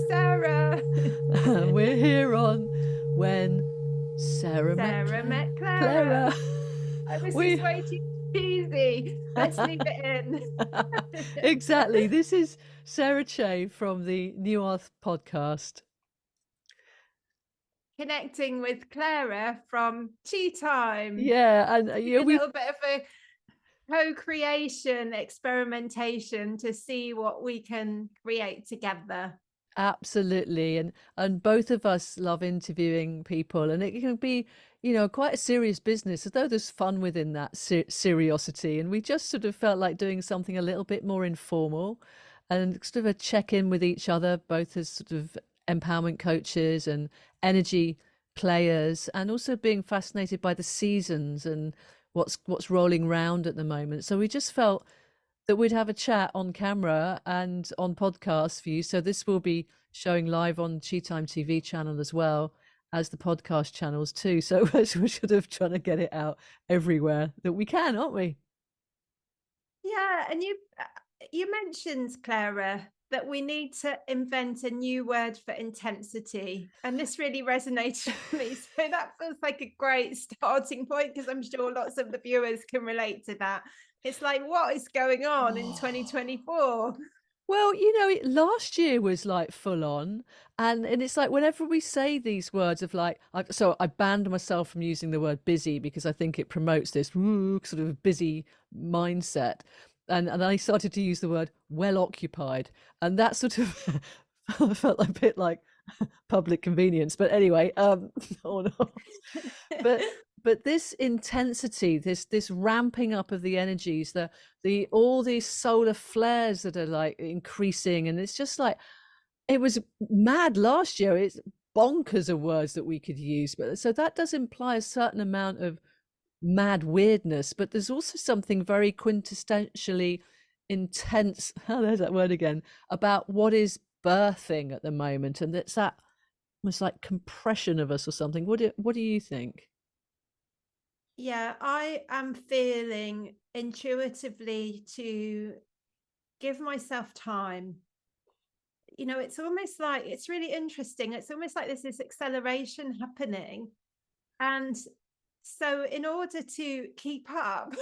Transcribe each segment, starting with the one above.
Sarah. We're here on When Sarah Met Sarah met Clara. Clara. I was We just way too cheesy. Let's leave it in. exactly. This is Sarah Che from the New Earth podcast. Connecting with Clara from Tea Time. Yeah, and A little bit of a co-creation experimentation to see what we can create together. absolutely, and both of us love interviewing people, and it can be, quite a serious business, although there's fun within that seriosity. And we just sort of felt like doing something a little bit more informal, and sort of a check in with each other, both as sort of empowerment coaches and energy players, and also being fascinated by the seasons and what's rolling round at the moment. So we just felt that we'd have a chat on camera and on podcast for you. So this will be showing live on Tea Time TV channel as well as the podcast channels too. So we're sort of trying to get it out everywhere that we can, aren't we? Yeah, and you mentioned, Clara, that we need to invent a new word for intensity. And this really resonated with me. So that feels like a great starting point, because I'm sure lots of the viewers can relate to that. It's like, what is going on in 2024? Well, last year was like full on, and it's like whenever we say these words of like, so I banned myself from using the word busy because I think it promotes this sort of busy mindset, and I started to use the word well occupied, and that sort of felt a bit like public convenience. But anyway, or not. but but this intensity, this ramping up of the energies, the all these solar flares that are like increasing, and it's just like it was mad last year. It's bonkers of words that we could use, but so that does imply a certain amount of mad weirdness, but there's also something very quintessentially intense, oh, there's that word again, about what is birthing at the moment, and it's that almost like compression of us or something. What do you think? Yeah, I am feeling intuitively to give myself time. It's almost like, it's really interesting. It's almost like there's this acceleration happening. And so, in order to keep up,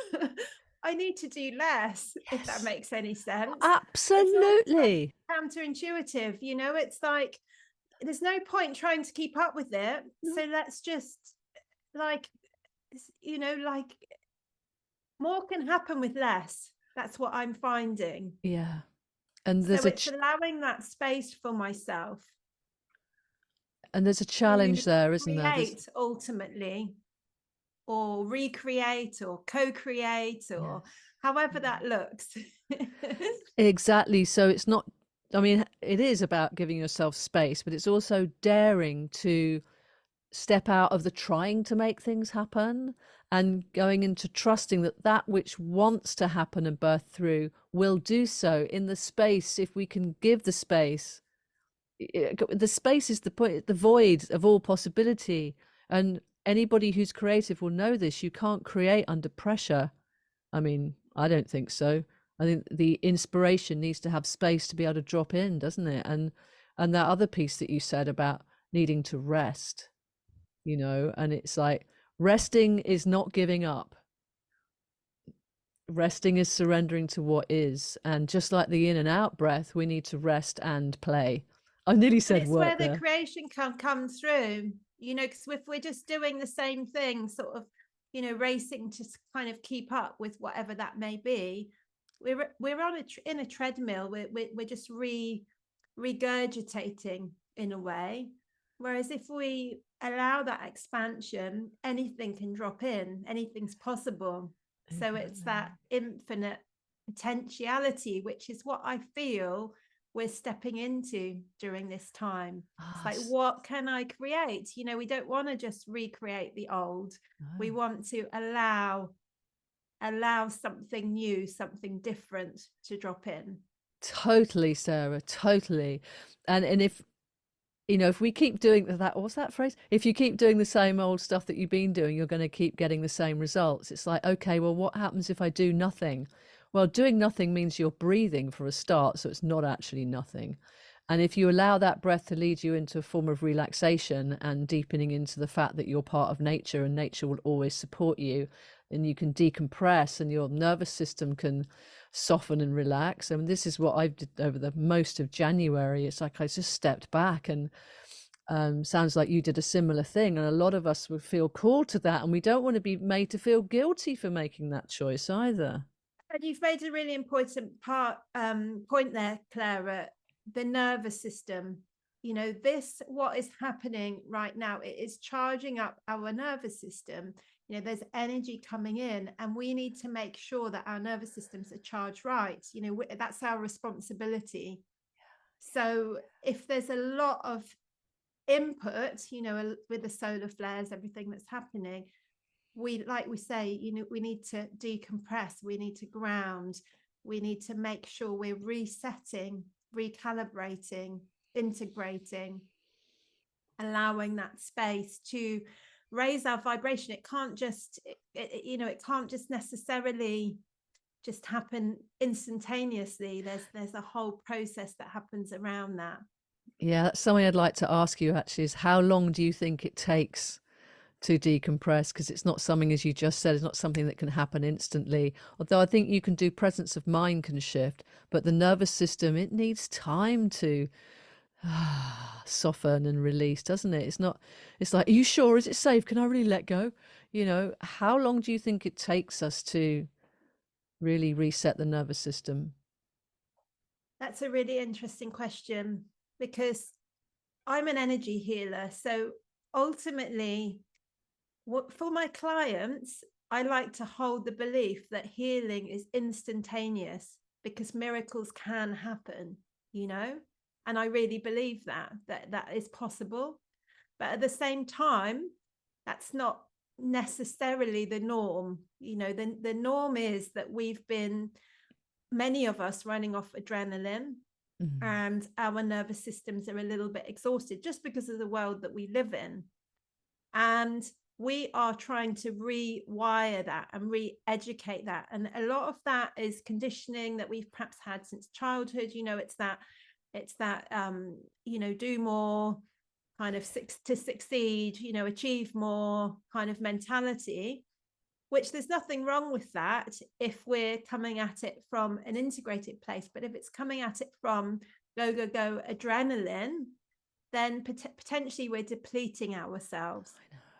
I need to do less, if that Yes, makes any sense. It's almost like absolutely. counterintuitive. It's like there's no point trying to keep up with it. No. So let's just, like, like, more can happen with less. That's what I'm finding. Yeah, and So it's allowing that space for myself there's a to challenge there, isn't there? There's create ultimately, or recreate, or co-create, or yes. however that looks. Exactly. So it's not, I mean, it is about giving yourself space, but it's also daring to step out of the trying to make things happen and going into trusting that that which wants to happen and birth through will do so in the space. If we can give the space, the space is the point, the void of all possibility. And anybody who's creative will know this. You can't create under pressure. I mean, I don't think so. I think the inspiration needs to have space to be able to drop in, doesn't it? And that other piece that you said about needing to rest, and it's like resting is not giving up. Resting is surrendering to what is. And just like the in and out breath, we need to rest and play. I nearly And said it's where work the there. creation can come through, because if we're just doing the same thing, sort of, racing to kind of keep up with whatever that may be, we're on in a treadmill. We're just regurgitating in a way. Whereas if we allow that expansion, anything can drop in, anything's possible. So it's that infinite potentiality, which is what I feel we're stepping into during this time. It's Ah, like, what can I create? We don't want to just recreate the old. We no. want to allow something new, something different to drop in. Totally, Sarah, totally. And if we keep doing that, what's that phrase? If you keep doing the same old stuff that you've been doing, you're going to keep getting the same results. It's like, okay, well, what happens if I do nothing? Well, doing nothing means you're breathing for a start, so it's not actually nothing. And if you allow that breath to lead you into a form of relaxation and deepening into the fact that you're part of nature and nature will always support you, then you can decompress and your nervous system can soften and relax. And this is what I did over the most of January. It's like I just stepped back, and sounds like you did a similar thing. And a lot of us would feel called to that, and we don't want to be made to feel guilty for making that choice either. And you've made a really important point there, Clara, the nervous system. This, what is happening right now, it is charging up our nervous system. There's energy coming in, and we need to make sure that our nervous systems are charged right. That's our responsibility. So if there's a lot of input, with the solar flares, everything that's happening, like we say, we need to decompress, we need to ground, we need to make sure we're resetting, recalibrating, integrating, allowing that space to raise our vibration. It can't just it can't just necessarily just happen instantaneously. There's a whole process that happens around that. Yeah, that's something I'd like to ask you actually, is how long do you think it takes to decompress? Because it's not something, as you just said, it's not something that can happen instantly. Although I think you can do, presence of mind can shift, but the nervous system, it needs time to soften and release, doesn't it? It's not, it's like, are you sure? Is it safe? Can I really let go? How long do you think it takes us to really reset the nervous system? That's a really interesting question, because I'm an energy healer. So ultimately, for my clients, I like to hold the belief that healing is instantaneous, because miracles can happen, and I really believe that is possible. But at the same time, that's not necessarily the norm. The norm is that we've been, many of us, running off adrenaline, and our nervous systems are a little bit exhausted just because of the world that we live in. And we are trying to rewire that and re-educate that. And a lot of that is conditioning that we've perhaps had since childhood. It's that do more, kind of to succeed, achieve more kind of mentality, which there's nothing wrong with that if we're coming at it from an integrated place. But if it's coming at it from go, go, go adrenaline, then potentially we're depleting ourselves.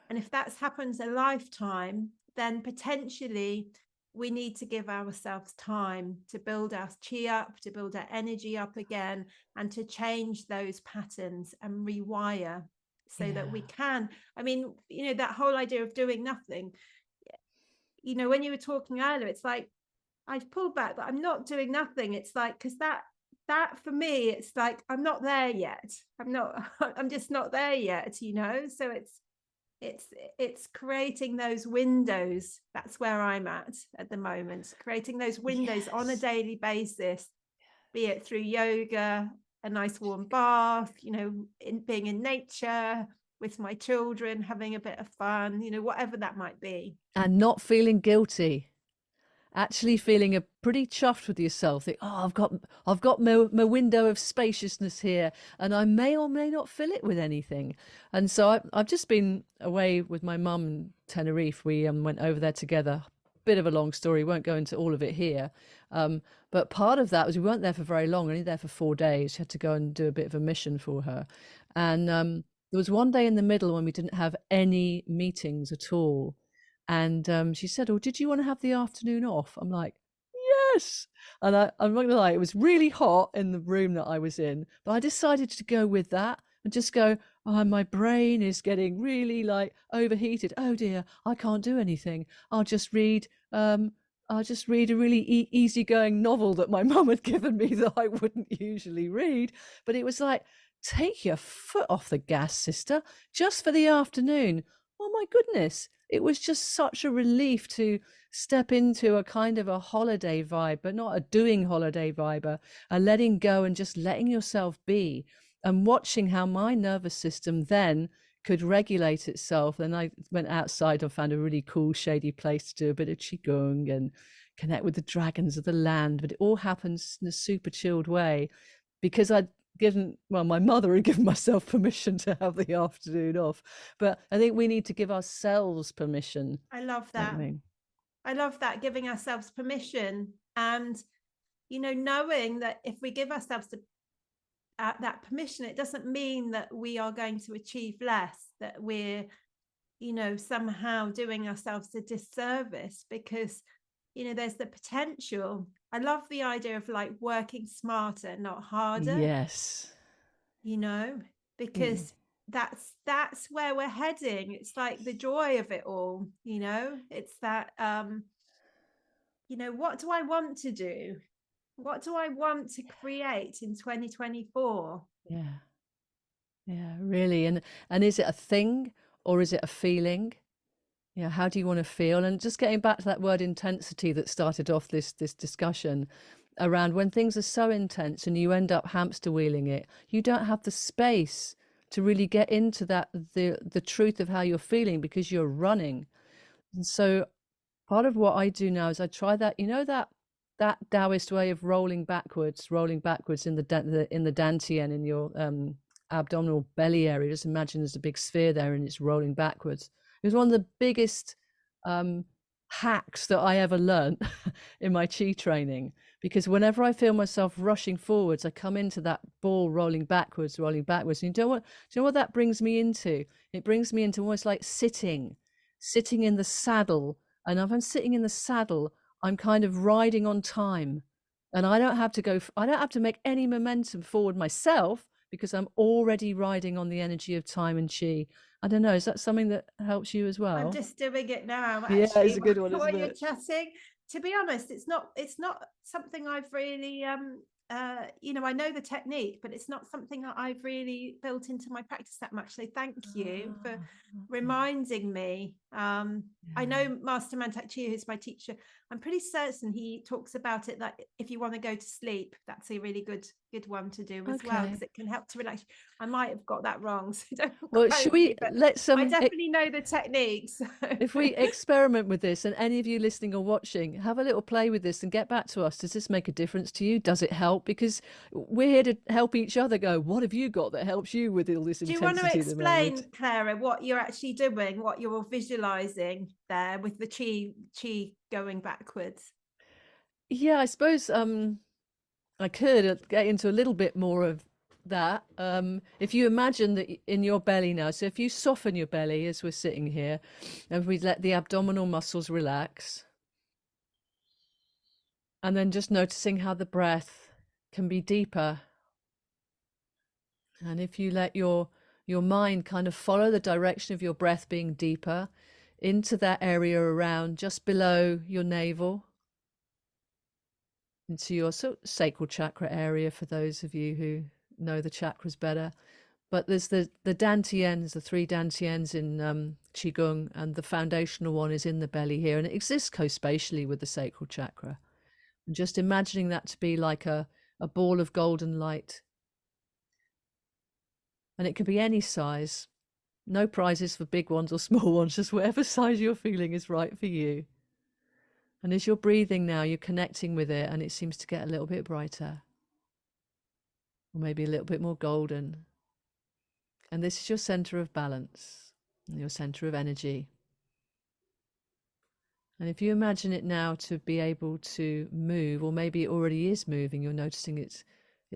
And if that happens a lifetime, then potentially we need to give ourselves time to build our chi up, to build our energy up again, and to change those patterns and rewire so that we can. I mean, that whole idea of doing nothing, when you were talking earlier, it's like, I've pulled back, but I'm not doing nothing. It's like, because that for me, it's like, I'm not there yet. I'm just not there yet, So it's creating those windows. That's where I'm at the moment, creating those windows on a daily basis, be it through yoga, a nice warm bath, being in nature with my children, having a bit of fun, whatever that might be. And not feeling guilty, actually feeling a pretty chuffed with yourself. Think, oh, I've got my window of spaciousness here, and I may or may not fill it with anything. And so I've just been away with my mum in Tenerife. We went over there together. Bit of a long story, won't go into all of it here. But part of that was we weren't there for very long, only there for 4 days. She had to go and do a bit of a mission for her. And there was one day in the middle when we didn't have any meetings at all. And she said, oh, did you want to have the afternoon off? I'm like, yes. And I'm not gonna lie, it was really hot in the room that I was in, but I decided to go with that and just go, oh, my brain is getting really like overheated. Oh dear, I can't do anything. I'll just read a really easygoing novel that my mum had given me that I wouldn't usually read. But it was like, take your foot off the gas, sister, just for the afternoon. Oh my goodness, it was just such a relief to step into a kind of a holiday vibe, but not a doing holiday vibe, a letting go and just letting yourself be, and watching how my nervous system then could regulate itself. And I went outside and found a really cool shady place to do a bit of qigong and connect with the dragons of the land. But it all happens in a super chilled way because given, well, my mother had given myself permission to have the afternoon off, but I think we need to give ourselves permission, I love don't that. we? I love that, giving ourselves permission. And, knowing that if we give ourselves that permission, it doesn't mean that we are going to achieve less, that we're, somehow doing ourselves a disservice, because, there's the potential. I love the idea of like working smarter, not harder, Yes. you know, Mm. because that's where we're heading. It's like the joy of it all, it's that what do I want to do? What do I want to create in 2024? Yeah. Yeah, really. And is it a thing or is it a feeling? Yeah, how do you want to feel? And just getting back to that word intensity that started off this discussion around, when things are so intense and you end up hamster wheeling it, you don't have the space to really get into that the truth of how you're feeling because you're running. And so part of what I do now is I try that, that Taoist way of rolling backwards in in the dantian, in your abdominal belly area. Just imagine there's a big sphere there and it's rolling backwards. It was one of the biggest um, hacks that I ever learned in my chi training, because whenever I feel myself rushing forwards, I come into that ball rolling backwards, rolling backwards. And do you know what that brings me into? It brings me into almost like sitting in the saddle. And if I'm sitting in the saddle, I'm kind of riding on time, and I don't have to I don't have to make any momentum forward myself because I'm already riding on the energy of time and chi. I don't know, is that something that helps you as I'm well? just doing it now, Yeah, actually, it's a good one, isn't while you're it? chatting. To be honest, it's not something I've really I know the technique, but it's not something that I've really built into my practice that much. So thank you for Ah, okay. reminding me. I Yeah. know Master Mantak Chia, who's my teacher. I'm pretty certain he talks about it, that if you want to go to sleep, that's a really good one to do as well, because Okay. it can help to relax. I might have got that wrong, so don't Well, should quote me, we but let's I definitely know the techniques. if we experiment with this, and any of you listening or watching, have a little play with this and get back to us. Does this make a difference to you? Does it help? Because we're here to help each other go, what have you got that helps you with all this Do you want to intensity at the moment? explain, Clara, what you're actually doing, what you're visualizing there with the chi going backwards? Yeah, I suppose I could get into a little bit more of that. If you imagine that in your belly now, so if you soften your belly as we're sitting here, and we let the abdominal muscles relax, and then just noticing how the breath can be deeper. And if you let your mind kind of follow the direction of your breath being deeper into that area around just below your navel, into your sacral chakra area for those of you who know the chakras better. But there's the dantians, the three dantians in qigong, and the foundational one is in the belly here, and it exists co-spatially with the sacral chakra. And just imagining that to be like a ball of golden light, and it can be any size. No prizes for big ones or small ones, just whatever size you're feeling is right for you. And as you're breathing now, you're connecting with it, and it seems to get a little bit brighter, or maybe a little bit more golden. And this is your center of balance, your center of energy. And if you imagine it now to be able to move, or maybe it already is moving, you're noticing it's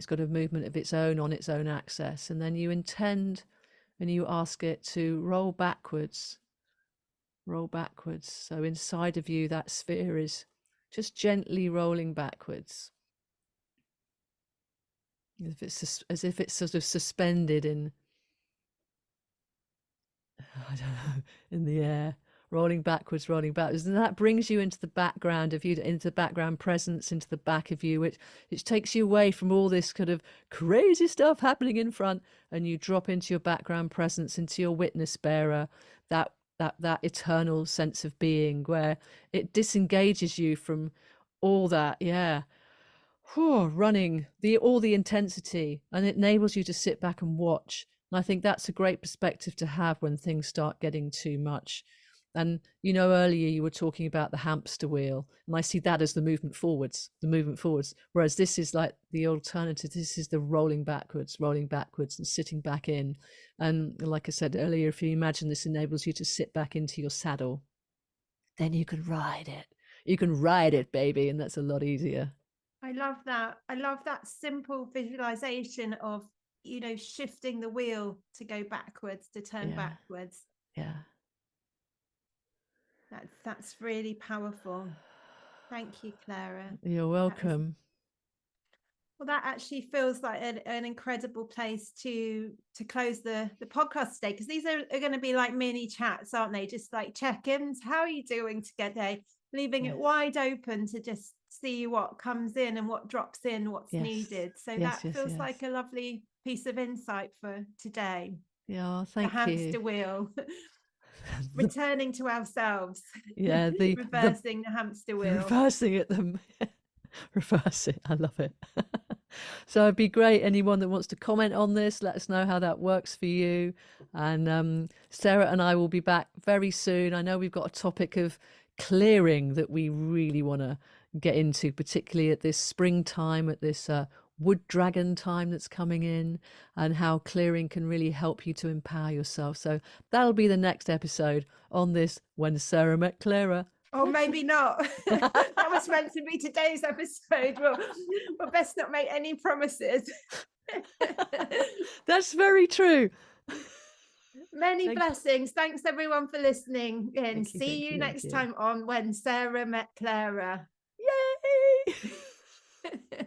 got a movement of its own on its own axis. And then you intend and you ask it to roll backwards, roll backwards. So inside of you, that sphere is just gently rolling backwards, as if it's sort of suspended in, I don't know, in the air, rolling backwards, rolling backwards. And that brings you into the background of you, into the background presence, into the back of you, which takes you away from all this kind of crazy stuff happening in front, and you drop into your background presence, into your witness bearer, that eternal sense of being, where it disengages you from all that, yeah. Running all the intensity, and it enables you to sit back and watch. And I think that's a great perspective to have when things start getting too much. And earlier you were talking about the hamster wheel, and I see that as the movement forwards. Whereas this is like the alternative. This is the rolling backwards, and sitting back in. And like I said earlier, if you imagine this enables you to sit back into your saddle, then you can ride it. You can ride it, baby, and that's a lot easier. I love that. I love that simple visualization of, shifting the wheel to go backwards, to turn Yeah, backwards. yeah. That's really powerful. Thank you, Clara. You're That is welcome. Well, that actually feels like an incredible place to close the podcast today, because these are going to be like mini chats, aren't they? Just like check-ins. How are you doing today? Leaving Yes, it wide open to just see what comes in and what drops in, what's yes, needed. So yes, that yes, feels yes. like a lovely piece of insight for today. Yeah, The thank you. hamster wheel, the returning to ourselves, yeah, the reversing the hamster wheel. reversing at them. Reverse it. I love it. So it'd be great. Anyone that wants to comment on this, let us know how that works for you. And Sarah and I will be back very soon. I know we've got a topic of clearing that we really want to get into, particularly at this springtime, at this wood dragon time that's coming in, and how clearing can really help you to empower yourself. So that'll be the next episode on this When Sarah Met Clara. Or maybe not. That was meant to be today's episode. We'll best not make any promises. That's very true. Many Thank, blessings. Thanks everyone for listening. And thank you, see thank you you, thank next you. time on When Sarah Met Clara. Yay!